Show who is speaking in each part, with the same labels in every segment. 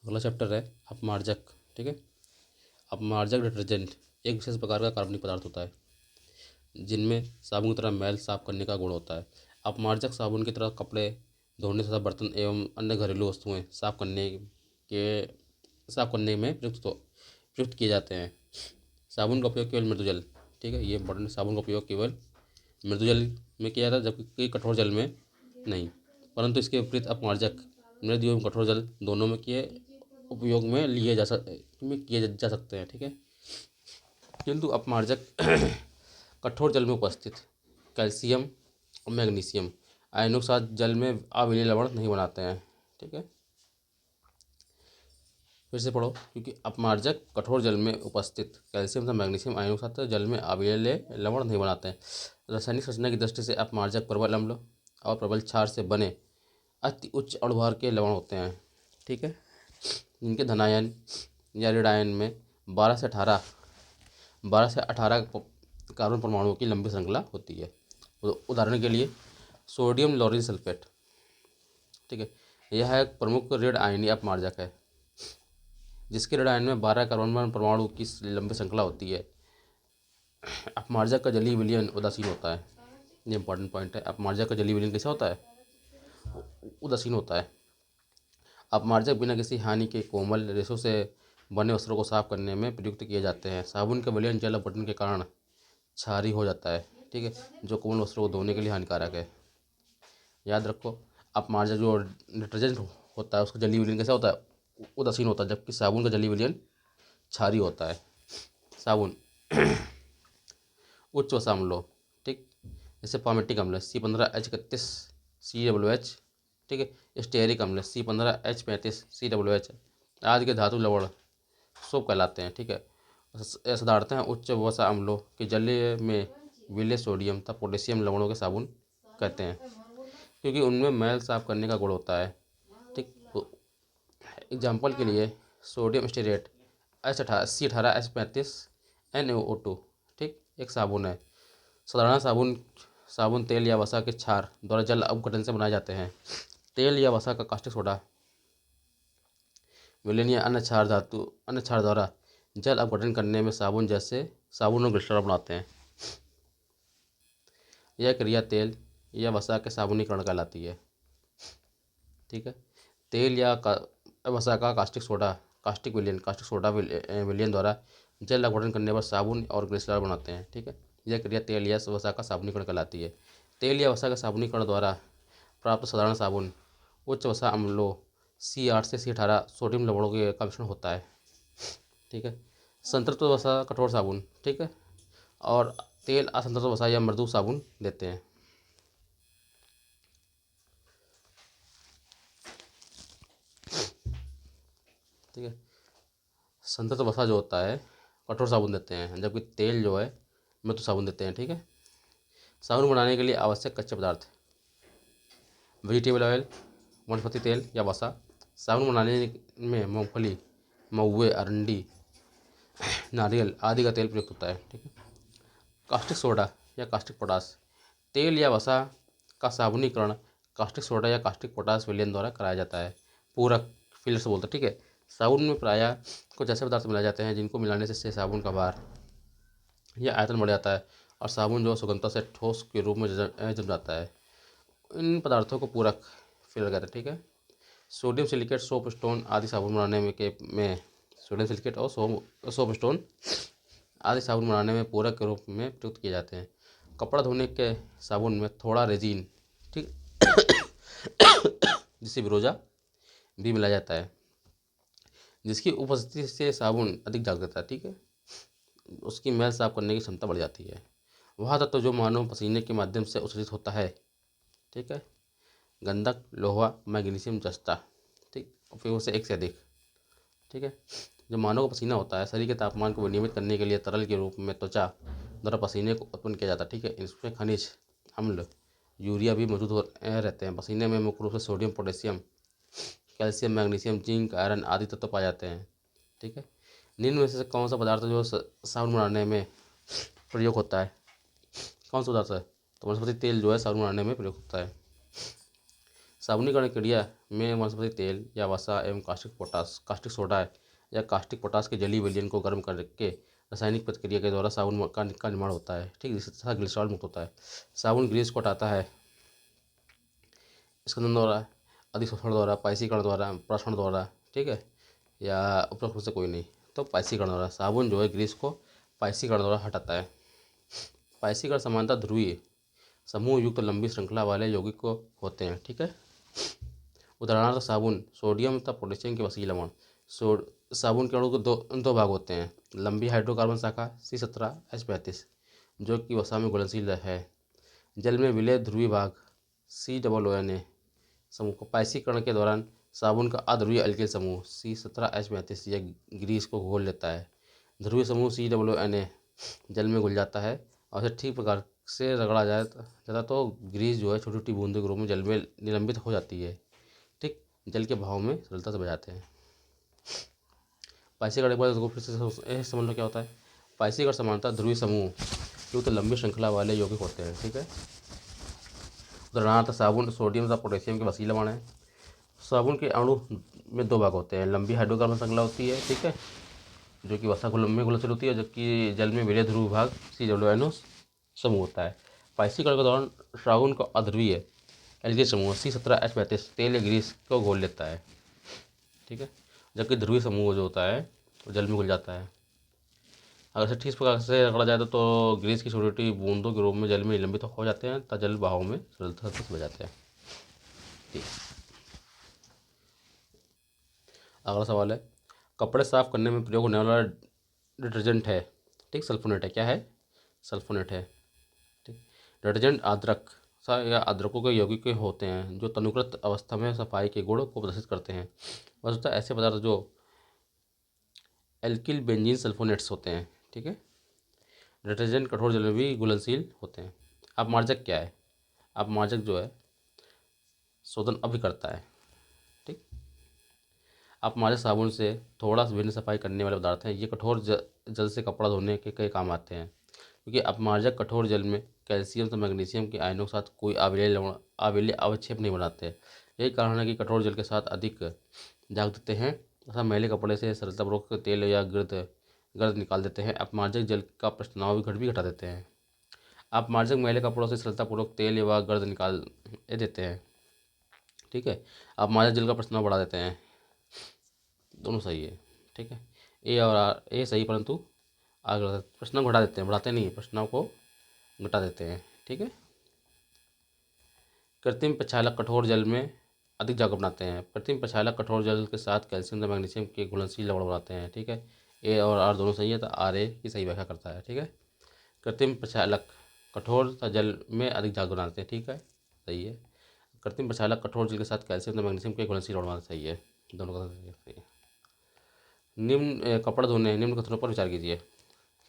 Speaker 1: अगला चैप्टर है अपमार्जक। ठीक है, अपमार्जक डिटर्जेंट एक विशेष प्रकार का कार्बनिक पदार्थ होता है जिनमें साबुन की तरह मैल साफ करने का गुण होता है। अपमार्जक साबुन की तरह कपड़े धोने तथा बर्तन एवं अन्य घरेलू वस्तुएं साफ करने में प्रयुक्त किए जाते हैं। साबुन का उपयोग केवल मृदु जल, ठीक है, ये इंपॉर्टेंट, साबुन का उपयोग केवल मृदु जल में किया जाता है जबकि कठोर जल में नहीं। परंतु इसके विपरीत अपमार्जक मृदु एवं कठोर जल दोनों में उपयोग में किए जा सकते हैं। ठीक है, किंतु अपमार्जक कठोर जल में उपस्थित कैल्शियम और मैग्नीशियम आयनों के साथ जल में अविलीय लवण नहीं बनाते हैं। ठीक है, फिर से पढ़ो, क्योंकि अपमार्जक कठोर जल में उपस्थित कैल्शियम तथा मैग्नीशियम आयनों के साथ जल में अविलीय लवण नहीं बनाते हैं। रासायनिक संरचना की दृष्टि से अपमार्जक प्रबल अम्ल और प्रबल क्षार से बने अति उच्च अणुभार के लवण होते हैं। ठीक है, जिनके धनायन या ऋणायन में 12 से 18 कार्बन परमाणुओं की लंबी श्रृंखला होती है। उदाहरण के लिए सोडियम लॉरेल सल्फेट, ठीक है, यह एक प्रमुख ऋण आयनीय अपमार्जक है जिसके ऋण आयन में 12 कार्बन परमाणु की लंबी श्रृंखला होती है। अपमार्जक का जलीय विलयन उदासीन होता है। ये इंपॉर्टेंट पॉइंट है, अपमार्जक का जलीय विलयन कैसा होता है? उदासीन होता है। अपमार्जक बिना किसी हानि के कोमल रेशों से बने वस्त्रों को साफ करने में प्रयुक्त किए जाते हैं। साबुन का विलयन जल अपघटन के कारण क्षारीय हो जाता है, ठीक है, जो कोमल वस्त्रों को धोने के लिए हानिकारक है। याद रखो, अपमार्जक जो डिटर्जेंट होता है उसका जलीय विलयन कैसा होता है? उदासीन होता है, जबकि साबुन का जलीय विलयन क्षारीय होता है। साबुन उच्च वसा अम्लों, ठीक, जैसे पामेटिक अम्ल C15H31COOH, ठीक है, स्टेरिक अम्ल C15H35COOH आदि के धातु लवण सोप कहलाते हैं। ठीक है, साधारणतः उच्च वसा अम्लों के जलीय में विलय सोडियम तथा पोटेशियम लवणों के साबुन कहते हैं क्योंकि उनमें मैल साफ करने का गुण होता है। ठीक, एग्जाम्पल के लिए सोडियम स्टेरेट C18H35NaO2, ठीक, एक साबुन है। साधारण साबुन तेल या वसा के क्षार द्वारा जल अपघटन से बनाए जाते हैं। तेल या वसा का कास्टिक सोडा विलयन या अन्य क्षार द्वारा जल अपघटन करने में साबुन और ग्लिसरॉल बनाते हैं। यह क्रिया तेल या वसा के साबुनीकरण कहलाती है। ठीक है, तेल या वसा का कास्टिक सोडा विलयन द्वारा जल अपघटन करने पर साबुन और ग्लिसरॉल बनाते हैं। ठीक है, यह क्रिया तेल या वसा का साबुनीकरण कहलाती है। तेल या वसा का साबुनीकरण द्वारा प्राप्त साधारण साबुन उच्च वसा अम्लों C8 से C18 सोडियम लवणों का मिश्रण होता है। ठीक है, संतृप्त वसा कठोर साबुन, ठीक है, और तेल असंतृप्त वसा या मृदु साबुन देते हैं। ठीक है, संतृप्त वसा जो होता है कठोर साबुन देते हैं, जबकि तेल जो है मृदु साबुन देते हैं। ठीक है, साबुन बनाने के लिए आवश्यक कच्चे पदार्थ वेजिटेबल ऑयल, वनस्पति तेल या वसा। साबुन बनाने में मूंगफली, महुए, अरंडी, नारियल आदि का तेल प्रयुक्त होता है। ठीक है, कास्टिक सोडा या कास्टिक पोटास, तेल या वसा का साबुनीकरण कास्टिक सोडा या कास्टिक पोटास विलयन द्वारा कराया जाता है। पूरक फिलर से बोलते हैं। ठीक है, साबुन में प्रायः कुछ ऐसे पदार्थ मिलाए जाते हैं जिनको मिलाने से साबुन का भार या आयतन बढ़ जाता है और साबुन जो सुगमता से ठोस के रूप में जम जाता है। इन पदार्थों को पूरक फिलर कहते हैं। ठीक है, सोडियम सिलिकेट, सोप स्टोन आदि साबुन बनाने में सोडियम सिलिकेट और सोप स्टोन आदि साबुन बनाने में पूरक के रूप में प्रयुक्त किए जाते हैं। कपड़ा धोने के साबुन में थोड़ा रेजिन, ठीक, जिसे विरोजा भी मिलाया जाता है, जिसकी उपस्थिति से साबुन अधिक जग देता है। ठीक है, उसकी मैल साफ करने की क्षमता बढ़ जाती है। वह तत्व जो मानव पसीने के माध्यम से उत्सर्जित होता है, ठीक है, गंधक, लोहा, मैग्नीशियम, जस्ता, ठीक, उपयोग से एक से अधिक। ठीक है, जो मानव का पसीना होता है शरीर के तापमान को विनियमित करने के लिए तरल के रूप में त्वचा द्वारा पसीने को उत्पन्न किया जाता है। ठीक है, इसमें खनिज अम्ल, यूरिया भी मौजूद रहते हैं। पसीने में मुख्य रूप से sodium, potassium, calcium, magnesium, zinc, iron आदि तत्व पाए जाते हैं। ठीक है, निम्न में से कौन सा पदार्थ जो साबुन बनाने में प्रयोग होता है? कौन सा पदार्थ है? तो वनस्पति तेल जो है साबुन बनाने में प्रयोग होता है। साबुनीकरण क्रिया में वनस्पति तेल या वसा एवं कास्टिक सोडा या कास्टिक पोटास के जली विलयन को गर्म करके रासायनिक प्रतिक्रिया के द्वारा साबुन का निर्माण होता है, ठीक, जिससे तथा ग्लिसरॉल मुक्त होता है। साबुन ग्रीस को हटाता है स्कंदन द्वारा, अधिशोषण द्वारा, पाइसीकरण द्वारा, प्रसरण द्वारा, ठीक है, या उपरोक्त में से कोई नहीं। तो पाइसीकरण द्वारा साबुन जो है ग्रीस को पाइसीकरण द्वारा हटाता है। पाइसीकरण समानता ध्रुवीय समूह युक्त लंबी श्रृंखला वाले यौगिक को होते हैं, ठीक है। उदाहरणार्थ साबुन सोडियम तथा पोटेशियम के वसीय लवण। साबुन के अणु के दो भाग होते हैं, लंबी हाइड्रोकार्बन शाखा C17H35 जो कि वसा में घुलनशील है, जल में विलय ध्रुवीय भाग COONA समूह को पाइसीकरण के दौरान साबुन का अध्रुवीय अल्किल समूह C17H35 यह ग्रीस को घोल लेता है। ध्रुवीय समूह COONA जल में घुल जाता है और इसे ठीक प्रकार से रगड़ा जाता तो ग्रीस जो है छोटी छोटी बूंदों के रूप में जल में निलंबित हो जाती है, ठीक, जल के भाव में सरलता से बह जाते हैं। पाइसीकरण के बाद उसको फिर से समझ लो क्या होता है। पाइसीकरण समानता ध्रुवीय समूह युक्त लंबी श्रृंखला वाले यौगिक होते हैं, ठीक है। उदाहरणार्थ साबुन सोडियम तथा पोटेशियम के वसीय लवण है। साबुन के अणु में दो भाग होते हैं, लंबी हाइड्रोकार्बन श्रृंखला होती है, ठीक है, जो कि वसा में घुलनशील होती है, जबकि जल में विलय ध्रुव भाग COONA समूह होता है। पाइसीकरण के दौरान साबुन का अध्रुवीय एल्गिल समूह C17H35 तेल या ग्रीस को घोल लेता है, ठीक है, जबकि ध्रुवीय समूह जो होता है वो जल में घुल जाता है। अगर इसे ठीक प्रकार से रगड़ा जाए तो ग्रीस की छोटी छोटी बूंदों के रूप में जल में निलंबित हो जाते हैं तथा जल बहाव में सरलता से बह जाते हैं, ठीक। अगला सवाल है, कपड़े साफ करने में प्रयोग होने वाला डिटर्जेंट है, ठीक, सल्फोनेट है। क्या है? सल्फोनेट है, ठीक। डिटर्जेंट अदरक या अदरकों के यौगिक के होते हैं जो तनुकृत अवस्था में सफाई के गुण को प्रदर्शित करते हैं। वस्तुतः ऐसे पदार्थ जो एल्किल बेंजीन सल्फोनेट्स होते हैं, ठीक है। डिटर्जेंट कठोर जल में भी घुलनशील होते हैं। अपमार्जक क्या है? अपमार्जक जो है शोधन अभी करता है, ठीक। अपमार्जक साबुन से थोड़ा भिन्न सफाई करने वाले पदार्थ हैं। ये कठोर जल से कपड़ा धोने के कई काम आते हैं, क्योंकि अपमार्जक कठोर जल में कैल्शियम तथा मैग्नीशियम के आयनों के साथ कोई अविलेय अवक्षेप नहीं बनाते। यही कारण है कि कठोर जल के साथ अधिक झाग देते हैं तथा मैले कपड़े से सरलतापूर्वक तेल या गर्द निकाल देते हैं। अपमार्जक जल का प्रश्नाव भी घटा देते हैं। अपमार्जक मैले कपड़ों से सरलतापूर्वक तेल या गर्द निकाल देते हैं, ठीक है। अपमार्जक जल का प्रश्नाव बढ़ा देते हैं। दोनों सही है, ठीक है। ए और आर, ए सही, परंतु आगे प्रश्नाव घटा देते हैं, बढ़ाते नहीं, प्रश्नाव को घटा देते हैं, ठीक है। कृत्रिम प्रक्षालक कठोर जल में अधिक जाग बनाते हैं। कृत्रिम प्रक्षालक कठोर जल के साथ कैल्शियम तथा मैग्नीशियम के घुलनशील लवण बनाते हैं, ठीक है। ए और आर दोनों सही है, तो आर ए की सही व्याख्या करता है, ठीक है। कृत्रिम प्रक्षालक कठोर तथा जल में अधिक जाग बनाते हैं, ठीक है, सही है। कृत्रिम प्रक्षालक कठोर जल के साथ कैल्शियम तथा मैग्नीशियम के घुलनशील लवण बनाते हैं, सही है, दोनों का सही है। निम्न कपड़े धोने निम्न कथनों पर विचार कीजिए।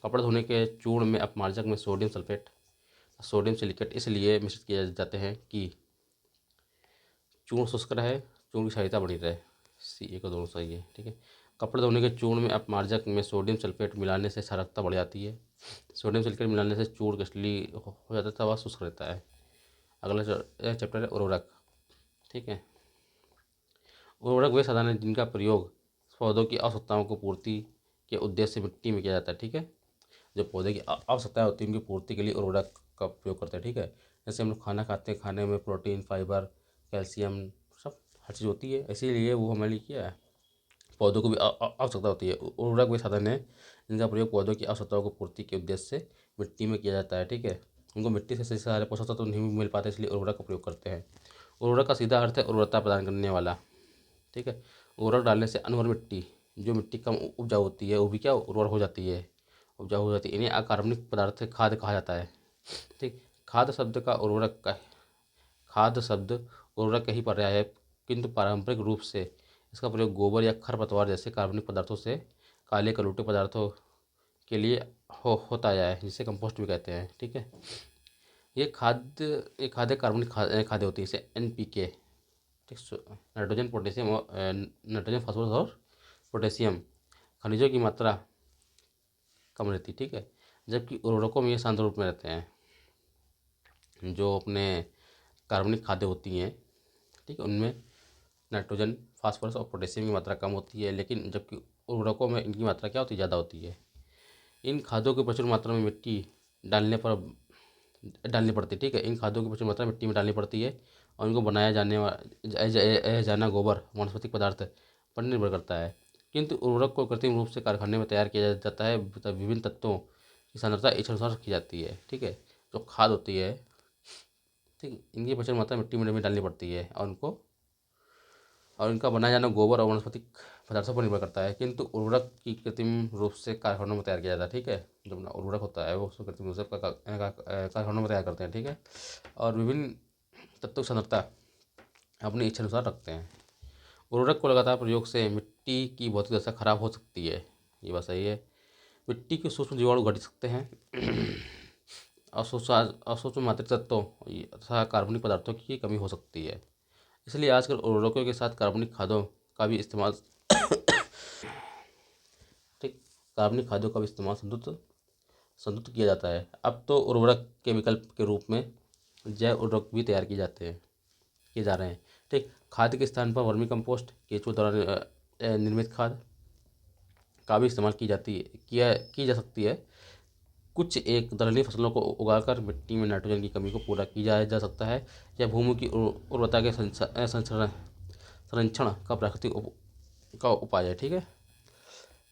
Speaker 1: कपड़े धोने के चूर्ण में अपमार्जक में सोडियम सल्फेट, सोडियम सिलिकेट इसलिए मिश्रित किए जाते हैं कि चूर्ण शुष्क रहे, चूर्ण की क्षारीयता बनी रहे। C को दोनों सही है, ठीक है। कपड़े धोने के चूर्ण में अपमार्जक में सोडियम सल्फेट मिलाने से क्षारकता बढ़ जाती है। सोडियम सल्फेट मिलाने से चूर्ण क्रिस्टली हो जाता है, वह शुष्क रहता है। अगला चैप्टर है उर्वरक, ठीक है। उर्वरक वे साधन हैं जिनका प्रयोग पौधों की आवश्यकताओं को पूर्ति के उद्देश्य से मिट्टी में किया जाता है, ठीक है। जो पौधे की आवश्यकताएं होती हैं उनकी पूर्ति के लिए उर्वरक का प्रयोग करते हैं, ठीक है। जैसे हम लोग खाना खाते हैं, खाने में प्रोटीन, फाइबर, कैल्शियम, सब हर चीज़ होती है, इसीलिए वो हमारे लिए क्या है, पौधों को भी आवश्यकता होती है। उर्वरक वे साधन है जिनका प्रयोग पौधों की आवश्यकताओं को पूर्ति के उद्देश्य से मिट्टी में किया जाता है, ठीक है। उनको मिट्टी से सही सारे पोषक तत्व तो नहीं मिल पाते, इसलिए उर्वरक का प्रयोग करते हैं। उर्वरक का सीधा अर्थ है उर्वरता प्रदान करने वाला, ठीक है। उर्वरक डालने से अनउर्वर मिट्टी, जो मिट्टी कम उपजाऊ होती है, वो भी क्या उर्वर हो जाती है, उपजाऊ हो जाती है। इन्हें अकार्बनिक पदार्थ खाद कहा जाता है, ठीक। खाद शब्द का उर्वरक का खाद शब्द उर्वरक का ही पर्याय है, किंतु पारंपरिक रूप से इसका प्रयोग गोबर या खरपतवार जैसे कार्बनिक पदार्थों से काले कलुटे पदार्थों के लिए होता आया है, जिसे कंपोस्ट भी कहते हैं, ठीक है। ये खाद्य कार्बनिक खाद्य होती है, जैसे NPK, ठीक, नाइट्रोजन पोटेशियम और नाइट्रोजन फास्फोरस और पोटेशियम खनिजों की मात्रा कम रहती है, ठीक है। जबकि उर्वरकों में ये शांत रूप में रहते हैं, जो अपने कार्बनिक खाद्य होती हैं, ठीक है। उनमें नाइट्रोजन, फास्फोरस और पोटेशियम की मात्रा कम होती है, लेकिन जबकि उर्वरकों में इनकी मात्रा क्या होती है, ज़्यादा होती है। इन खादों की प्रचुर मात्रा में मिट्टी डालने पर डालनी पड़ती है, ठीक है। इन खादों की प्रचुर मात्रा मिट्टी में डालनी पड़ती है और इनको बनाया जाना गोबर वनस्पतिक पदार्थ पर निर्भर करता है। किंतु उर्वरक को कृत्रिम रूप से कारखाने में तैयार किया जाता है, विभिन्न तत्वों की सांद्रता इच्छानुसार रखी जाती है, ठीक है। जो खाद होती है, ठीक, इनकी प्रचुर मात्रा मिट्टी में डालनी पड़ती है और इनका बनाया जाना गोबर और वनस्पतिक पदार्थों पर निर्भर करता है। किंतु उर्वरक की कृत्रिम रूप से कारखानों में तैयार किया जाता है, ठीक है। जो अपना उर्वरक होता है वो उसको कृत्रिम रूप से कारखानों में तैयार करते हैं, ठीक है। और विभिन्न तत्वों की सांद्रता अपनी इच्छा अनुसार रखते हैं। उर्वरक को लगातार प्रयोग से मिट्टी की भौतिक दशा खराब हो सकती है, ये बात सही है। मिट्टी के सूक्ष्म जीवाणु घट सकते हैं। असूक्ष्म मात्रिक तत्वों तथा कार्बनिक पदार्थों की कमी हो सकती है। इसलिए आजकल उर्वरकों के साथ कार्बनिक खादों का भी इस्तेमाल ठीक कार्बनिक खादों का भी इस्तेमाल संतुलित किया जाता है। अब तो उर्वरक के विकल्प के रूप में जैव उर्वरक भी तैयार किए जा रहे हैं, ठीक। खाद के स्थान पर वर्मी कंपोस्ट, केंचुए द्वारा निर्मित खाद का भी इस्तेमाल की जा सकती है। कुछ एक दलहनी फसलों को उगाकर मिट्टी में नाइट्रोजन की कमी को पूरा किया जा सकता है। यह भूमि की उर्वरता के संरक्षण का प्राकृतिक का उपाय है, ठीक है।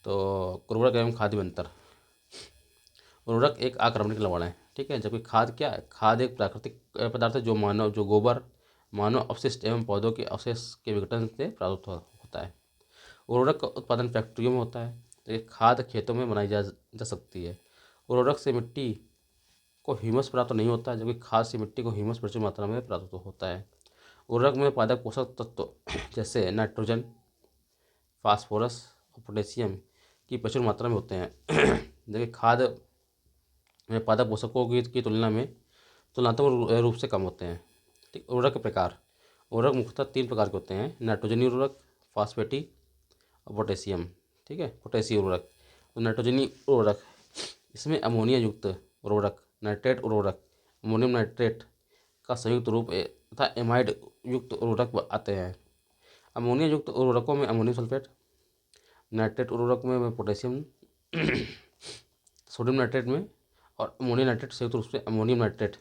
Speaker 1: तो उर्वरक एवं खाद में अंतर। उर्वरक एक आक्रमणिक लवण है, ठीक है, जबकि खाद क्या है, खाद एक प्राकृतिक पदार्थ है जो गोबर, मानव अपशिष्ट एवं पौधों के अवशेष के विघटन से प्राप्त होता है। उर्वरक का उत्पादन फैक्ट्रियों में होता है, जबकि खाद खेतों में बनाई जा सकती है। उर्वरक से मिट्टी को ह्यूमस प्राप्त नहीं होता है, जबकि खाद से मिट्टी को ह्यूमस प्रचुर मात्रा में प्राप्त होता है। उर्वरक में पादप पोषक तत्व जैसे नाइट्रोजन, फास्फोरस और पोटेशियम की प्रचुर मात्रा में होते हैं, जबकि खाद में पादप पोषकों की तुलनात्मक रूप से कम होते हैं, ठीक। उर्वरक के प्रकार। उर्वरक मुख्यतः 3 प्रकार के होते हैं: नाइट्रोजनी उर्वरक, फास्फेटी और पोटेशियम, ठीक है, पोटेशियम उर्वरक। तो नाइट्रोजनी उर्वरक, इसमें अमोनिया युक्त उर्वरक, नाइट्रेट उर्वरक, अमोनियम नाइट्रेट का संयुक्त रूप तथा एमाइड युक्त उर्वरक आते हैं। अमोनिया युक्त उर्वरकों में अमोनियम सल्फेट, नाइट्रेट उर्वरक में पोटेशियम सोडियम नाइट्रेट में और अमोनियम नाइट्रेट संयुक्त रूप से अमोनियम नाइट्रेट,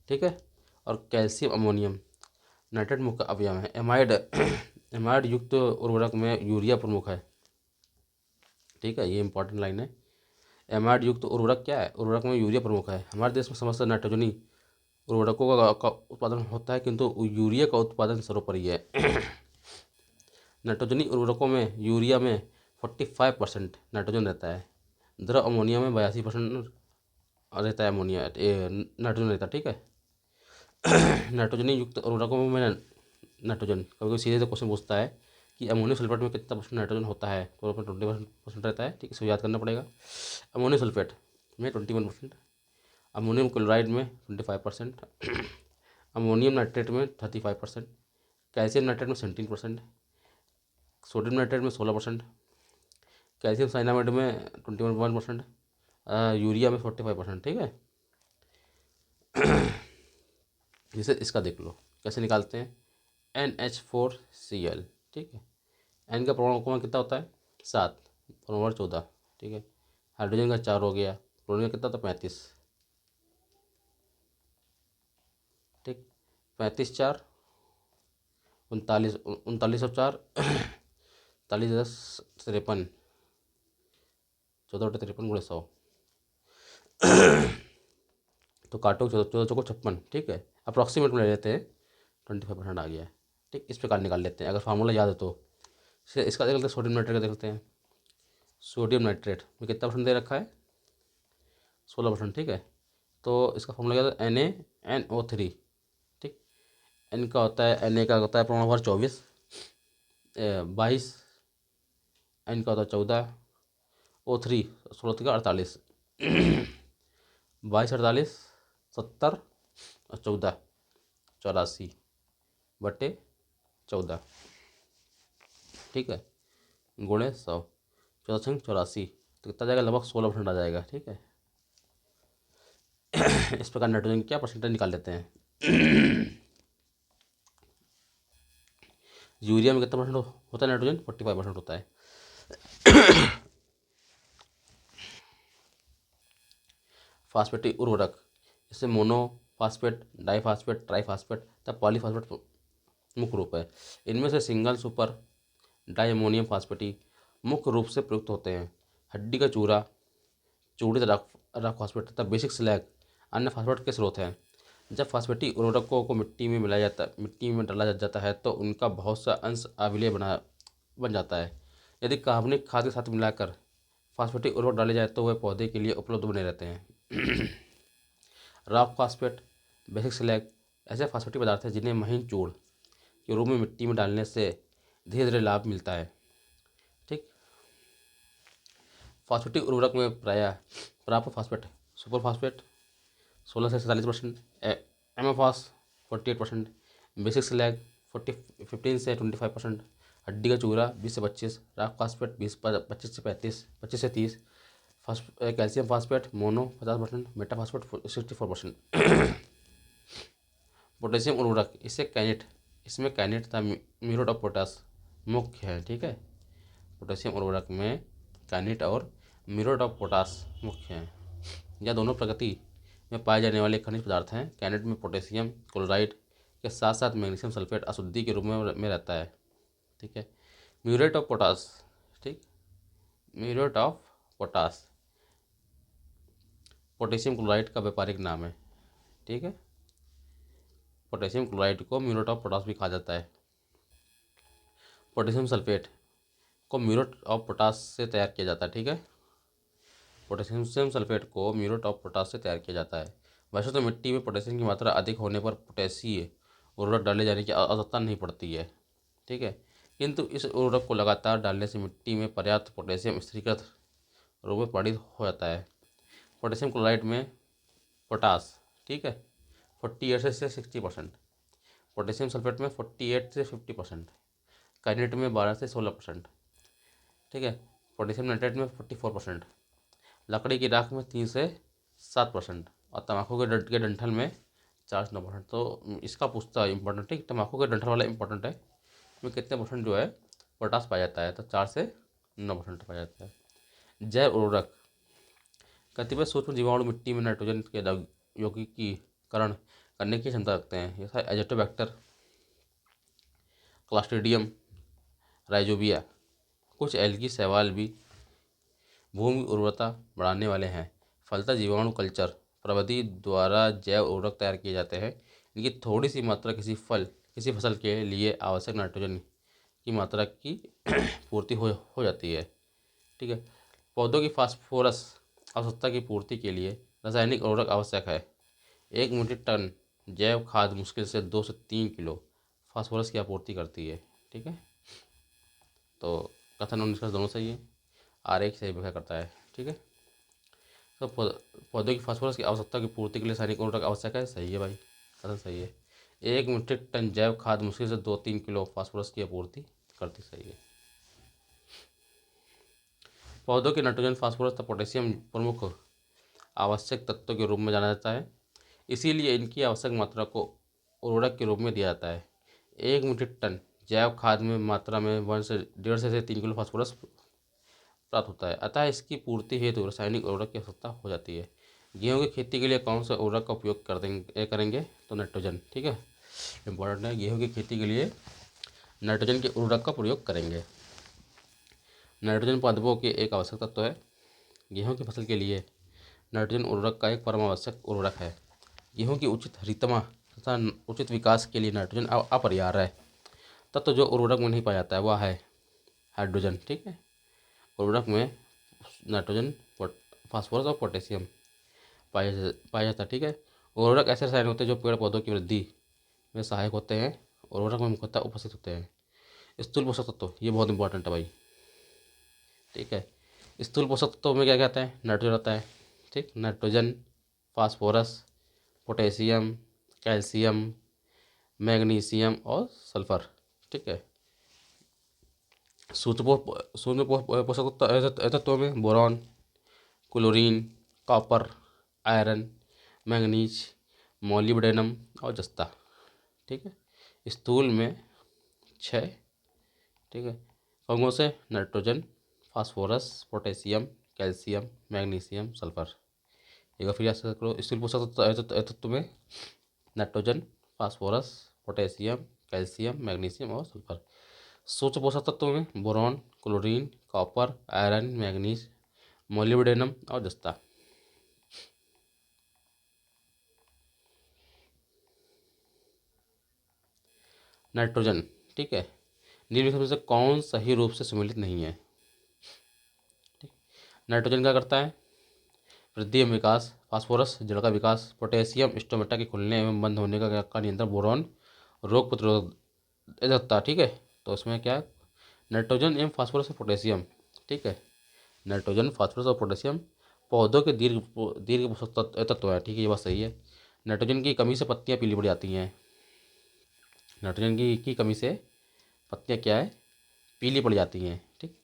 Speaker 1: ठीक है। और कैल्शियम अमोनियम नाइट्रेट मुख्य अवयव है। एमाइड युक्त उर्वरक में यूरिया प्रमुख है, ठीक है, ये इंपॉर्टेंट लाइन है। एमाइड युक्त उर्वरक क्या है, उर्वरक में यूरिया प्रमुख है। हमारे देश में समस्त नाइट्रोजनी उर्वरकों का उत्पादन होता है, किंतु यूरिया का उत्पादन सर्वोपरि है। नाइट्रोजनी उर्वरकों में यूरिया में 45% नाइट्रोजन रहता है, द्रव अमोनिया में 82% रहता है, नाइट्रोजन रहता है, ठीक है। नाइट्रोजनी युक्त उर्वरकों में नाइट्रोजन, कभी कभी सीधे तो क्वेश्चन पूछता है कि अमोनियम सल्फेट में कितना % नाइट्रोजन होता है, तो उसमें 20% रहता है, ठीक है, इसको याद करना पड़ेगा। अमोनियम सल्फेट में 21%, अमोनियम क्लोराइड में 25%, अमोनियम नाइट्रेट में 35%, कैल्शियम नाइट्रेट में 17%, सोडियम नाइट्रेट में 16%, कैल्शियम साइनामाइड में 21%, यूरिया में 45%, ठीक है। जैसे इसका देख लो कैसे निकालते हैं, NH4Cl, ठीक है। एन का परमाणु क्रमांक कितना होता है, 7, परमाणु 14, ठीक है। हाइड्रोजन का 4 हो गया, क्लोरीन का कितना होता है, 35, ठीक। 35 4 39, 39 और 4 39 10 53, 14/53 × 100, तो काटो 14 14 56, ठीक है। अप्रॉक्सीमेट में ले लेते हैं, 25% आ गया है, ठीक। इस प्रकार निकाल लेते हैं अगर फार्मूला याद है तो। इसका देख लेते हैं, सोडियम नाइट्रेट का देख लेते हैं। सोडियम नाइट्रेट में कितना % दे रखा है, 16%, ठीक है। तो इसका फॉर्मूला क्या था, NaNO3, ठीक। एन का होता है, Na का होता है परमाणु भार 24, 22, एन का होता है 14, O3 16 का 48, 22 48 70 और 14 84/14, ठीक है, गुणे 100, 14×84, तो कितना जाएगा, लगभग 16% आ जाएगा, ठीक है। इस प्रकार नाइट्रोजन क्या % निकाल लेते हैं। यूरिया में कितना परसेंट होता है नाइट्रोजन? 45% होता है। फास्फेटी उर्वरक, इससे मोनो फास्फेट, डाईफास्फेट, ट्राईफास्फेट तथा पॉलीफास्फेट मुख्य रूप है। इनमें से सिंगल सुपर डायमोनियम फास्फेटी मुख्य रूप से प्रयुक्त होते हैं। हड्डी का चूरा, चूड़ित रॉक फास्फेट तथा बेसिक स्लैग अन्य फास्फेट के स्रोत हैं। जब फास्फेटी उर्वरकों को मिट्टी में डाला जाता है तो उनका बहुत सा अंश अम्लीय बन जाता है। यदि कार्बनिक खाद के साथ मिलाकर फास्फेटी उर्वरक डाले जाए तो वे पौधे के लिए उपलब्ध बने रहते हैं। रॉक फास्फेट, बेसिक स्लैग ऐसे फास्फेटी पदार्थ हैं जिन्हें महीन चूड़ के रूप में मिट्टी में डालने से धीरे धीरे लाभ मिलता है। ठीक। फास्फेटी उर्वरक में प्रायः प्राप्त फास्फेट सुपर फास्फेट 16 से 47%, एमोफॉस 48%, बेसिक स्लैग 15 से 25%, हड्डी का चूरा 20 से 25, रॉक फास्फेट 25 से 30, calcium phosphate mono 50%, Meta phosphate 64%। Potassium उर्वरक, इसमें कैनेट तथा म्यूरेट ऑफ पोटास मुख्य है। ठीक है, पोटेशियम उर्वरक में कैनेट और म्यूरेट ऑफ पोटास मुख्य हैं। यह दोनों प्रकृति में पाए जाने वाले खनिज पदार्थ हैं। कैनेट में पोटेशियम क्लोराइड के साथ साथ मैग्नीशियम सल्फेट अशुद्धि के रूप में रहता है। ठीक है। म्यूरेट ऑफ पोटास, ठीक, muriate of potash potassium chloride का व्यापारिक नाम है। ठीक है, पोटेशियम क्लोराइड को म्यूरेट ऑफ पोटास भी कहा जाता है। पोटेशियम सल्फेट को म्यूरेट ऑफ पोटास से तैयार किया जाता है। ठीक है, पोटेशियम सल्फेट को म्यूरेट ऑफ पोटास से तैयार किया जाता है। वैसे तो मिट्टी में पोटेशियम की मात्रा अधिक होने पर पोटेशियम उर्वरक डाले जाने की आवश्यकता नहीं पड़ती है। ठीक है, किंतु इस उर्वरक को लगातार डालने से मिट्टी में पर्याप्त पोटेशियम स्थिरीकृत रूप में परिणत हो जाता है। पोटेशियम क्लोराइड में पोटास, ठीक है, 48 से 60%, पोटेशियम सल्फेट में 48 से 50%, कैनेट में 12 से 16%। ठीक है, पोटेशियम नाइट्रेट में 44%, लकड़ी की राख में 3 से 7% और तम्बाकू के डंठल में 4 से 9%। तो इसका पूछता है इंपॉर्टेंट, ठीक, तम्बाकू के डंठल वाला इंपॉर्टेंट है, में कितने परसेंट जो है पोटास पाया जाता है? तो 4 से 9% पाया जाता है। जैव उर्वरक, कतिपय सूक्ष्म जीवाणु मिट्टी में नाइट्रोजन के यौगिकीकरण करने की क्षमता रखते हैं। जैसा एजोटोबैक्टर, क्लास्ट्रीडियम, राइजोबिया। कुछ एल्गी शैवाल भी भूमि उर्वरता बढ़ाने वाले हैं। फलतः जीवाणु कल्चर प्रविधि द्वारा जैव उर्वरक तैयार किए जाते हैं। इनकी थोड़ी सी मात्रा किसी फसल के लिए आवश्यक नाइट्रोजन की मात्रा की पूर्ति हो जाती है। ठीक है, पौधों की फास्फोरस आवश्यकता की पूर्ति के लिए रासायनिक उर्वरक आवश्यक है। 1 मीट्रिक टन जैव खाद मुश्किल से 2 से 3 किलो फास्फोरस की आपूर्ति करती है। ठीक है, तो कथन और निष्कर्ष दोनों सही है, आरेख सही व्याख्या करता है। ठीक है, तो पौधों की फास्फोरस की आवश्यकता की पूर्ति के लिए रासायनिक उर्वरक आवश्यक है, सही है भाई, कथन सही है। 1 मीट्रिक टन जैव खाद मुश्किल से 2-3 किलो फास्फोरस की आपूर्ति करती, सही है। पौधों के नाइट्रोजन, फास्फोरस तथा पोटेशियम प्रमुख आवश्यक तत्वों के रूप में जाना जाता है, इसीलिए इनकी आवश्यक मात्रा को उर्वरक के रूप में दिया जाता है। 1 मीट्रिक टन जैव खाद में मात्रा में 1.5 से 3 किलो फास्फोरस प्राप्त होता है, अतः इसकी पूर्ति हेतु रासायनिक उर्वरक की आवश्यकता हो जाती है। गेहूं की खेती के लिए कौन सा उर्वरक का उपयोग करेंगे? तो नाइट्रोजन। ठीक है, इंपॉर्टेंट है, गेहूं की खेती के लिए नाइट्रोजन के उर्वरक का प्रयोग करेंगे। नाइट्रोजन पादपों के एक आवश्यक तत्व है। गेहूं की फसल के लिए नाइट्रोजन उर्वरक का एक परम आवश्यक उर्वरक है। गेहूं की उचित हरितमा तथा उचित विकास के लिए नाइट्रोजन अपरिहार्य है। तत्व जो उर्वरक में नहीं पाया जाता है वह है हाइड्रोजन। ठीक है, उर्वरक में नाइट्रोजन, फास्फोरस और पोटेशियम पाया जाता है। ठीक है, उर्वरक ऐसे रसायन होते हैं जो पेड़ पौधों की वृद्धि में सहायक होते हैं। उर्वरक में मुख्यतः उपस्थित होते हैं स्थूल पोषक तत्व, ये बहुत इंपॉर्टेंट है भाई। ठीक है, स्थूल पोषक तत्वों में क्या क्या आता है? नाइट्रोजन आता है। ठीक, nitrogen, phosphorus, potassium, calcium, magnesium और सल्फर। ठीक है, सूक्ष्म पोषक तत्वों में boron, chlorine, copper, iron, manganese, molybdenum और जस्ता। ठीक है, स्थूल में 6 ठीक है। कौन कौन से? Nitrogen, phosphorus, potassium, calcium, magnesium, sulphur. एक बार फिर याद करो, स्टील पोषक तत्व में nitrogen, phosphorus, potassium, calcium, magnesium और सल्फर। सूक्ष्म पोषक तत्वों में boron, chlorine, copper, iron, manganese, molybdenum और जस्ता। नाइट्रोजन, ठीक है, निम्नलिखित में से कौन सही रूप से सम्मिलित नहीं है? ठीक, नाइट्रोजन क्या करता है? वृद्धि एवं विकास। फास्फोरस जड़ का विकास। पोटेशियम स्टोमेटा के खुलने एवं बंद होने का नियंत्रण। बोरॉन रोग प्रतिरोधकता। ठीक है, तो इसमें क्या? नाइट्रोजन एवं फास्फोरस और पोटेशियम। ठीक है, नाइट्रोजन, फास्फोरस और पोटेशियम पौधों के दीर्घ दीर्घ पोषक तत्व है। ठीक है, ये बात सही है। नाइट्रोजन की कमी से पत्तियां पीली पड़ जाती हैं। नाइट्रोजन की कमी से पत्तियां क्या है? पीली पड़ जाती हैं। ठीक,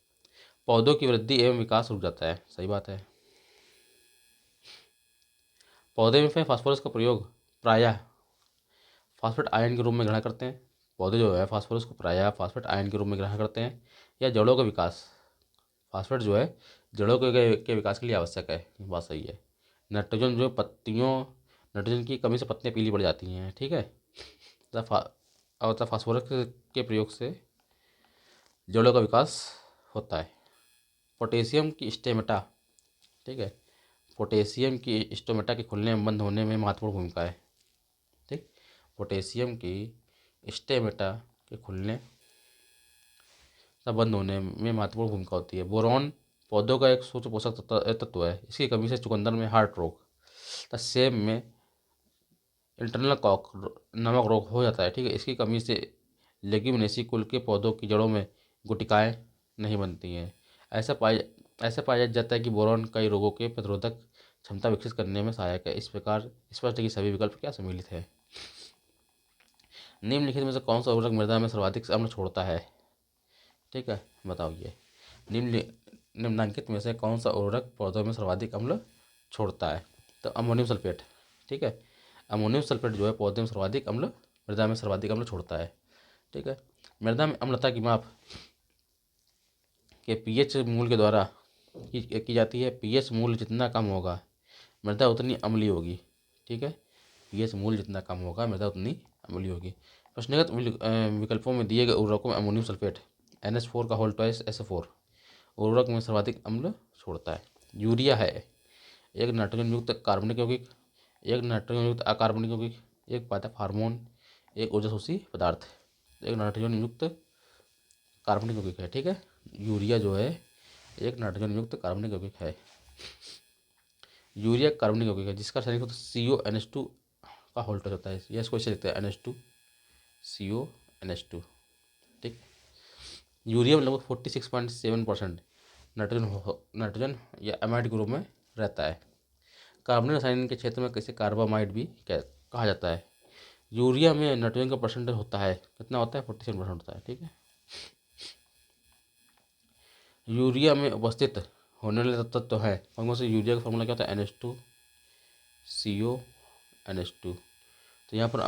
Speaker 1: पौधों की वृद्धि एवं विकास रुक जाता है। सही बात है। पौधे में फास्फोरस का प्रयोग प्रायः फास्फेट आयन के रूप में ग्रहण करते हैं। पौधे जो है फास्फोरस को प्रायः फास्फेट आयन के रूप में ग्रहण करते हैं, या जड़ों का विकास। फास्फेट जो है जड़ों के विकास के लिए आवश्यक है। ये बात सही है। नाइट्रोजन जो पत्तियों नाइट्रोजन की कमी से पत्तियां पीली पड़ जाती हैं। ठीक है, और फास्फोरस के प्रयोग से जड़ों का विकास होता है। पोटेशियम की स्टेमेटा। ठीक है, पोटेशियम की स्टोमेटा के खुलने में बंद होने में महत्वपूर्ण भूमिका है। ठीक, पोटेशियम की स्टेमेटा के खुलने तथा बंद होने में महत्वपूर्ण भूमिका होती है। बोरॉन पौधों का एक सूक्ष्म पोषक तत्व है। इसकी कमी से चुकंदर में हार्ट रोग तथा सेब में इंटरनल कॉक नमक रोग हो जाता है। ठीक है, इसकी कमी से लेग्यूमिनेसी कुल के पौधों की जड़ों में गुटिकाएं नहीं बनती हैं। ऐसा पाया जाता है कि बोरॉन कई रोगों के प्रतिरोधक क्षमता विकसित करने में सहायक है। इस प्रकार स्पष्ट है कि सभी विकल्प क्या सम्मिलित है। निम्नलिखित में से कौन सा उर्वरक मृदा में सर्वाधिक अम्ल छोड़ता है? ठीक है, बताओ ये निम्नलिखित में से कौन सा उर्वरक पौधों में सर्वाधिक अम्ल छोड़ता है? तो अमोनियम सल्फेट। ठीक है, अमोनियम सल्फेट जो है पौधे में सर्वाधिक अम्ल मृदा में सर्वाधिक अम्ल छोड़ता है। ठीक है, मृदा में अम्लता की माप के पीएच मूल्य के द्वारा की जाती है। पीएच मूल्य जितना कम होगा मृदा उतनी अम्लीय होगी। ठीक है, पीएच मूल्य जितना कम होगा मृदा उतनी अम्लीय होगी। प्रश्नगत विकल्पों में दिए गए उर्वरकों में अमोनियम सल्फेट NH4 का होल ट्वाइस SO4 उर्वरक में सर्वाधिक अम्ल छोड़ता है। यूरिया है एक नाइट्रोजन युक्त कार्बनिक यौगिक, एक नाइट्रोजन युक्त अकार्बनिक यौगिक, एक पादप हार्मोन, एक ऊर्जा शोषी पदार्थ। एक नाइट्रोजन युक्त कार्बनिक यौगिक है। ठीक है, यूरिया जो है एक नाइट्रोजन युक्त कार्बनिक यौगिक है। यूरिया कार्बनिक यौगिक है जिसका रासायनिक सूत्र CONH2 का होल ट्वाइस होता है। यह इसको ऐसे लिखते हैं NH2 CONH2। ठीक, यूरिया में लगभग 46.7% नाइट्रोजन या एमाइड ग्रुप में रहता है। कार्बनिक रसायन के क्षेत्र में किसे कार्बामाइड भी कहा जाता है। यूरिया में नाइट्रोजन का परसेंटेज होता है कितना होता है? 47% होता है। ठीक है, यूरिया में उपस्थित होने वाले तत्व है कौन कौन से? यूरिया का फॉर्मूला क्या होता है? NH2 CONH2। तो यहाँ पर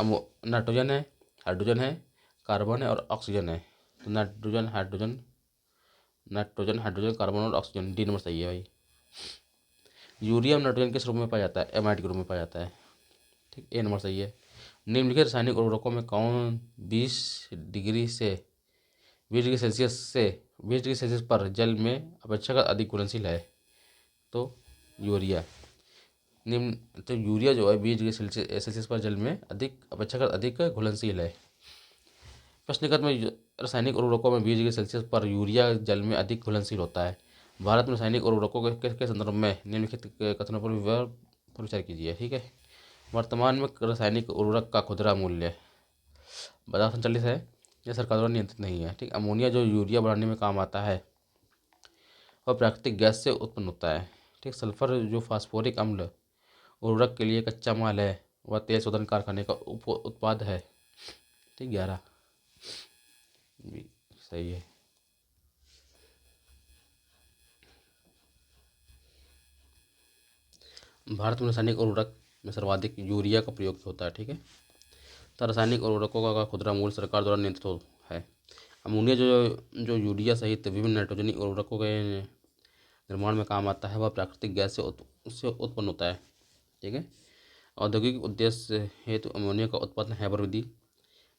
Speaker 1: नाइट्रोजन है, हाइड्रोजन है, कार्बन है और ऑक्सीजन है। तो नाइट्रोजन हाइड्रोजन कार्बन और ऑक्सीजन, डी नंबर सही है भाई। यूरिया नाइट्रोजन किस रूप में पाया जाता है? एमाइड के रूप में पाया जाता है। ठीक, ए नंबर सही है। निम्नलिखित रासायनिक उर्वरकों में कौन 20 डिग्री सेल्सियस पर जल में अपेक्षाकृत अधिक घुलनशील है? तो यूरिया। तो यूरिया जो है 20 डिग्री सेल्सियस पर जल में अपेक्षाकृत अधिक घुलनशील है। प्रश्नगत में रासायनिक उर्वरकों में 20 डिग्री सेल्सियस पर यूरिया जल में अधिक घुलनशील होता है। भारत में रासायनिक उर्वरकों के संदर्भ में निम्नलिखित कथनों पर विचार कीजिए। ठीक है, वर्तमान में रासायनिक उर्वरक का खुदरा मूल्य बाजार संचालित है या सरकार द्वारा नियंत्रित नहीं है। ठीक, अमोनिया जो यूरिया बनाने में काम आता है वह प्राकृतिक गैस से उत्पन्न होता है। ठीक, सल्फर जो फास्फोरिक अम्ल उर्वरक के लिए कच्चा माल है वह तेल शोधन कारखाने का उत्पाद है। ठीक, 11 सही है। भारत में रासायनिक उर्वरक में सर्वाधिक यूरिया का प्रयोग होता है। ठीक है, तो रासायनिक उर्वरकों का खुदरा मूल्य सरकार द्वारा नियंत्रित है। अमोनिया जो जो यूरिया सहित विभिन्न नाइट्रोजनी उर्वरकों के निर्माण में काम आता है, वह प्राकृतिक गैस से उससे उत्पन्न होता है। ठीक है। औद्योगिक उद्देश्य हेतु अमोनिया का उत्पादन हैबर विधि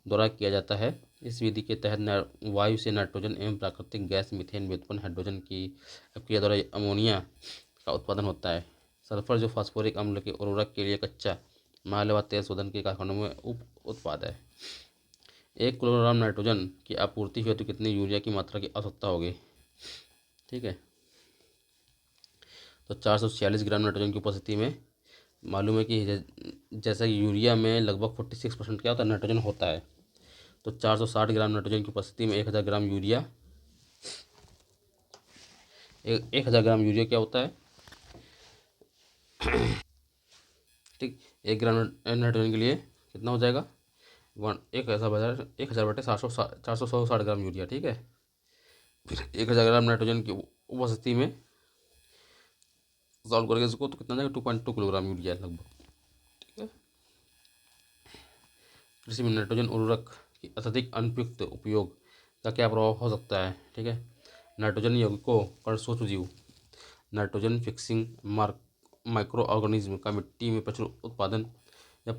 Speaker 1: द्वारा किया जाता है। इस विधि के तहत वायु से नाइट्रोजन एवं प्राकृतिक गैस मीथेन में उत्पन्न हाइड्रोजन की अभिक्रिया द्वारा अमोनिया का उत्पादन होता है। सल्फर जो फास्फोरिक अम्ल के उर्वरक के लिए कच्चा माल व तेल शोधन के कारखानों में उप उत्पाद है। 1 किलोग्राम नाइट्रोजन की आपूर्ति हेतु कितनी यूरिया की मात्रा की आवश्यकता होगी? ठीक है, तो 446 ग्राम नाइट्रोजन की उपस्थिति में मालूम है कि जैसा यूरिया में लगभग 46% क्या होता है, नाइट्रोजन होता है। तो 460 ग्राम नाइट्रोजन की उपस्थिति में 1000 ग्राम यूरिया 1000 ग्राम यूरिया क्या होता है? ठीक, 1 ग्राम नाइट्रोजन के लिए कितना हो जाएगा? 1000 ग्राम यूरिया। ठीक है, 1000 ग्राम नाइट्रोजन की उपस्थिति में सॉल्व करेंगे इसको तो कितना जाएगा? 2.2 किलोग्राम यूरिया लगभग। ठीक है, कृषि में नाइट्रोजन उर्वरक की अत्यधिक अनुपयुक्त उपयोग का क्या प्रभाव हो सकता है? ठीक है, नाइट्रोजन यौगिकों पर सूक्ष्म जीव नाइट्रोजन फिक्सिंग माइक्रो ऑर्गेनिज्म का मिट्टी में प्रचुर उत्पादन या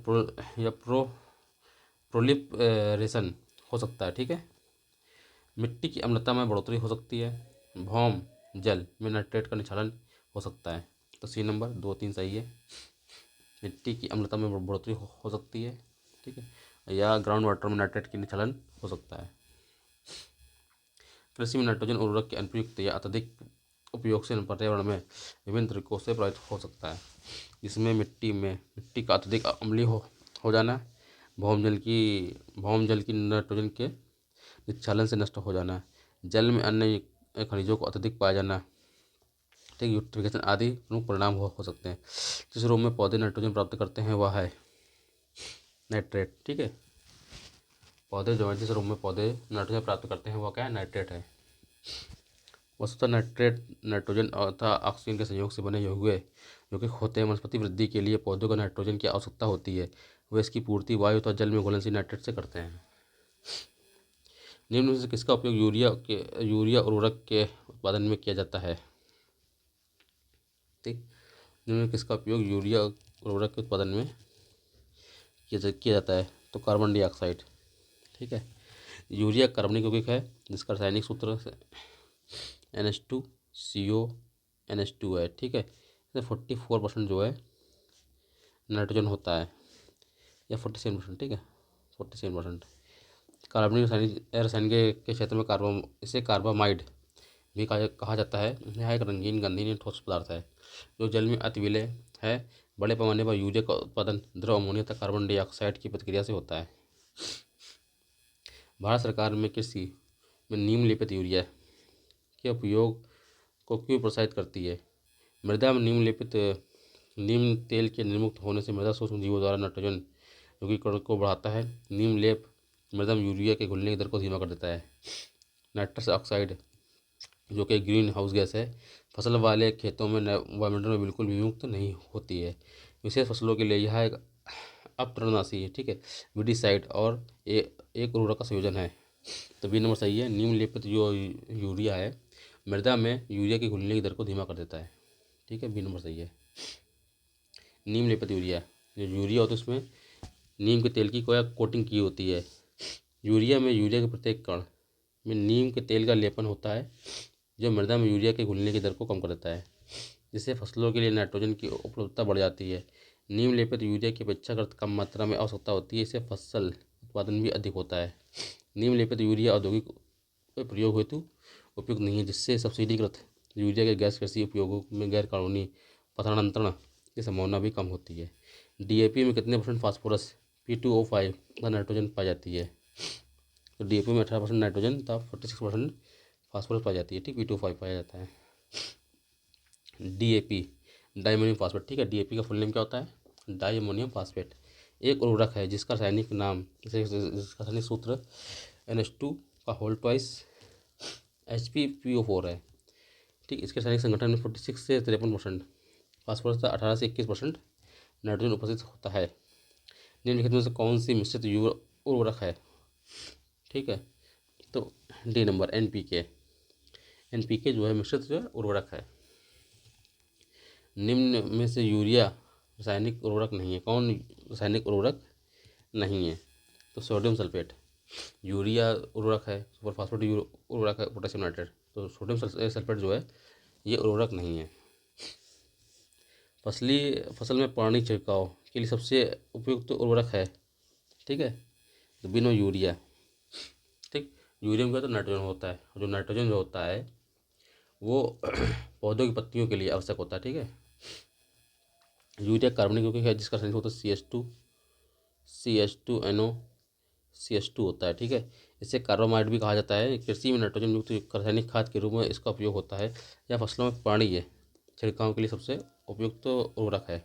Speaker 1: प्रोलिफरेशन हो सकता है। ठीक है, मिट्टी की अम्लता में बढ़ोतरी हो सकती है। भौम जल में नाइट्रेट का निक्षालन हो सकता है। तो सी नंबर 2, 3 सही है। मिट्टी की अम्लता में बढ़ोतरी हो सकती है। ठीक है, या ग्राउंड वाटर में नाइट्रेट की निक्षालन हो सकता है। कृषि में नाइट्रोजन उर्वरक के अनुपयुक्त या अत्यधिक उपयोग से पर्यावरण में विभिन्न तरीकों से प्रभावित हो सकता है, जिसमें मिट्टी का अत्यधिक अम्लीय हो जाना, भौम जल की नाइट्रोजन के निक्षालन से नष्ट हो जाना, जल में अन्य खनिजों को अत्यधिक पाया जाना, ठीक, यूट्रिफिकेशन आदि प्रमुख परिणाम हो सकते हैं। जिस रूप में पौधे नाइट्रोजन प्राप्त करते हैं वह है नाइट्रेट। ठीक है, पौधे जो है जिस रूप में पौधे नाइट्रोजन प्राप्त करते हैं वह क्या है? नाइट्रेट है। वस्तुतः नाइट्रेट नाइट्रोजन तथा ऑक्सीजन के संयोग से बने यौगिक होते हैं। वनस्पति वृद्धि के लिए पौधों को नाइट्रोजन की आवश्यकता होती है। वे इसकी पूर्ति वायु तथा जल में घुलनशील नाइट्रेट से करते हैं। निम्न में से किसका उपयोग यूरिया उर्वरक के उत्पादन में किया जाता है? ठीक, निम्न में किसका उपयोग यूरिया उर्वरक के उत्पादन में किया जाता है? तो कार्बन डाइऑक्साइड। ठीक है, यूरिया कार्बनिक यौगिक है जिसका रासायनिक सूत्र NH2CO है। ठीक है, इसमें 44% जो है नाइट्रोजन होता है, या 47%। ठीक है, 47%। कार्बनिक रासायनिक के क्षेत्र में इसे कार्बामाइड भी कहा जाता है। यह एक रंगीन गंधहीन ठोस पदार्थ है जो जल में अति विलेय है। बड़े पैमाने पर यूरिया का उत्पादन द्रव अमोनिया तथा कार्बन डाइऑक्साइड की प्रतिक्रिया से होता है। भारत सरकार में कृषि में नीम लेपित यूरिया के उपयोग को क्यों प्रोत्साहित करती है? मृदा में नीम तेल के निर्मुक्त होने से मृदा सूक्ष्म जीवों द्वारा नाइट्रोजन यौगिकीकरण को बढ़ाता है। नीम लेप मृदा में यूरिया के घुलने की दर को धीमा कर देता है। नाइट्रस ऑक्साइड जो कि ग्रीन हाउस गैस है, फसल वाले खेतों में वायुमंडल में बिल्कुल भी मुक्त नहीं होती है। विशेष फसलों के लिए यह एक अपतरणनाशी है। ठीक है, विडिसाइड और एक उर्वरक का संयोजन है। तो बी नंबर सही है। नीम लेपित जो यूरिया है मृदा में यूरिया की घुलने की दर को धीमा कर देता है। ठीक है, बी नंबर सही है। नीम लेपित यूरिया, जो यूरिया होता है उसमें नीम के तेल की कोटिंग की होती है। यूरिया के प्रत्येक कण में नीम के तेल का लेपन होता है जो मृदा में यूरिया के घुलने की दर को कम कर देता है, जिससे फसलों के लिए नाइट्रोजन की उपलब्धता बढ़ जाती है। नीम लेपित यूरिया की अपेक्षाकृत कम मात्रा में आवश्यकता होती है, इससे फसल उत्पादन भी अधिक होता है। नीम लेपित यूरिया औद्योगिक प्रयोग हेतु उपयुक्त नहीं है, जिससे सब्सिडीकृत यूरिया के गैस कृषि उपयोगों में गैर कानूनी पत्रांतरण की संभावना भी कम होती है। DAP में कितने % फास्फोरस P2O5 तथा नाइट्रोजन पाई जाती है? तो DAP में 18% नाइट्रोजन तथा 46% फास्फोरस पाई जाती है। ठीक, P2O5 पाया जाता है। DAP diammonium phosphate. ठीक है, DAP का फुल नेम क्या होता है? डाइमोनियम फास्फेट एक उर्वरक है जिसका रासायनिक सूत्र NH2 का होल ट्वाइस HPPO4 है। ठीक, इसके रासायनिक संगठन में 46 से 53% फास्फोरस तथा 18 से 21% नाइट्रोजन उपस्थित होता है। निम्नलिखित में से कौन सी मिश्रित उर्वरक है? ठीक है, तो डी नंबर NPK। NPK जो है मिश्रित जो है उर्वरक है। निम्न में से यूरिया रासायनिक उर्वरक नहीं है। कौन रासायनिक उर्वरक नहीं है? तो सोडियम सल्फेट। यूरिया उर्वरक है, सुपर फास्फेट उर्वरक है, पोटेशियम नाइट्रेट। तो सोडियम सल्फेट जो है ये उर्वरक नहीं है। फसल में पानी छिड़काव के लिए सबसे उपयुक्त उर्वरक है, ठीक है, तो बिना यूरिया। ठीक, यूरिया में क्या तो नाइट्रोजन होता है, जो नाइट्रोजन जो होता है वो पौधों की पत्तियों के लिए आवश्यक होता है, ठीक है। यूरिया कार्बनिक यौगिक है जिसका रासायनिक होता है CH2NO होता है, ठीक है। इसे कार्बामाइड भी कहा जाता है। कृषि में नाइट्रोजन युक्त रासायनिक खाद के रूप में इसका उपयोग होता है। यह फसलों में पानी है छिड़काव के लिए सबसे उपयुक्त उर्वरक है।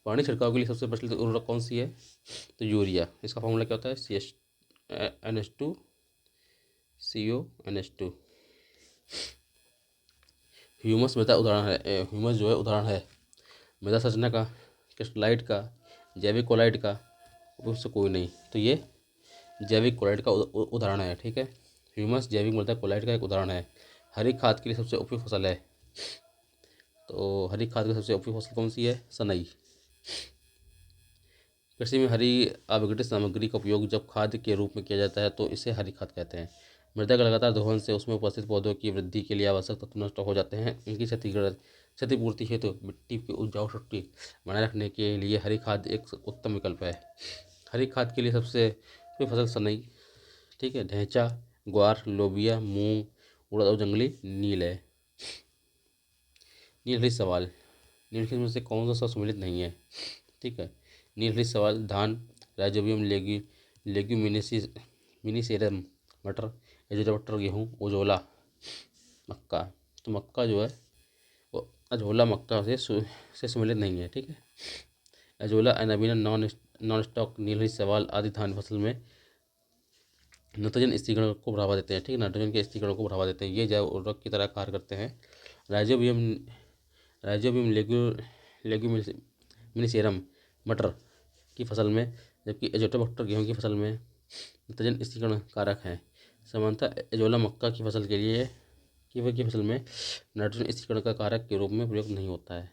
Speaker 1: पानी छिड़काव के लिए सबसे प्रचलित उर्वरक कौन सी है? तो यूरिया। इसका फॉर्मूला क्या होता है? CH2NH2CO NH2। ह्यूमस मृदा उदाहरण है, ह्यूमस जो है उदाहरण है मृदा संरचना का, क्रिस्टलाइट का, जैविक कोलाइट का, उससे कोई नहीं। तो ये जैविक कोलाइट का उदाहरण है, ठीक है। ह्यूमस जैविक मृदा कोलाइट का एक उदाहरण है। हरी खाद के लिए सबसे उपयुक्त फसल है, तो हरी खाद की सबसे उपयुक्त फसल कौन सी है? सनई। कृषि में हरी अविघटित सामग्री का उपयोग जब खाद के रूप में किया जाता है तो इसे हरी खाद कहते हैं। मृदा का लगातार दोहन से उसमें उपस्थित पौधों की वृद्धि के लिए आवश्यक तत्व नष्ट हो जाते हैं। इनकी क्षतिपूर्ति हेतु मिट्टी की उपजाऊ शक्ति बनाए रखने के लिए हरी खाद एक उत्तम विकल्प है। हरी खाद के लिए सबसे कोई फसल सनई, ठीक है। ढैंचा, ग्वार, लोबिया, मूंग, उड़द और जंगली नील है। नीलहरी सवाल, निम्नलिखित में से कौन सा सम्मिलित नहीं है? ठीक है। नीलहरी सवाल धान, राइजोबियम लेग्यूमिनेसीरम, मटर, एजोला, गेहूँ, ओजोला, मक्का। तो मक्का जो है वो अजोला मक्का से सम्मिलित नहीं है, ठीक है। अजोला, एनाबीना, नॉन स्टॉक, नीलहरी सवाल आदि धान फसल में नाइट्रोजन स्थिरीकरण को बढ़ावा देते हैं, ठीक है। नाइट्रोजन के स्थिरीकरण को बढ़ावा देते हैं। ये जैव उर्वरक की तरह कार्य करते हैं। राइजोबियम राइजोबियम लेग्यूमिनेसीरम मटर की फसल में, जबकि एजोटोबैक्टर गेहूं की फसल में नाइट्रोजन स्थिरीकरण कारक है। सामान्यतः एजोला मक्का की फसल के लिए की फसल में नाइट्रोजन स्थिरीकरण का कारक के रूप में प्रयोग नहीं होता है।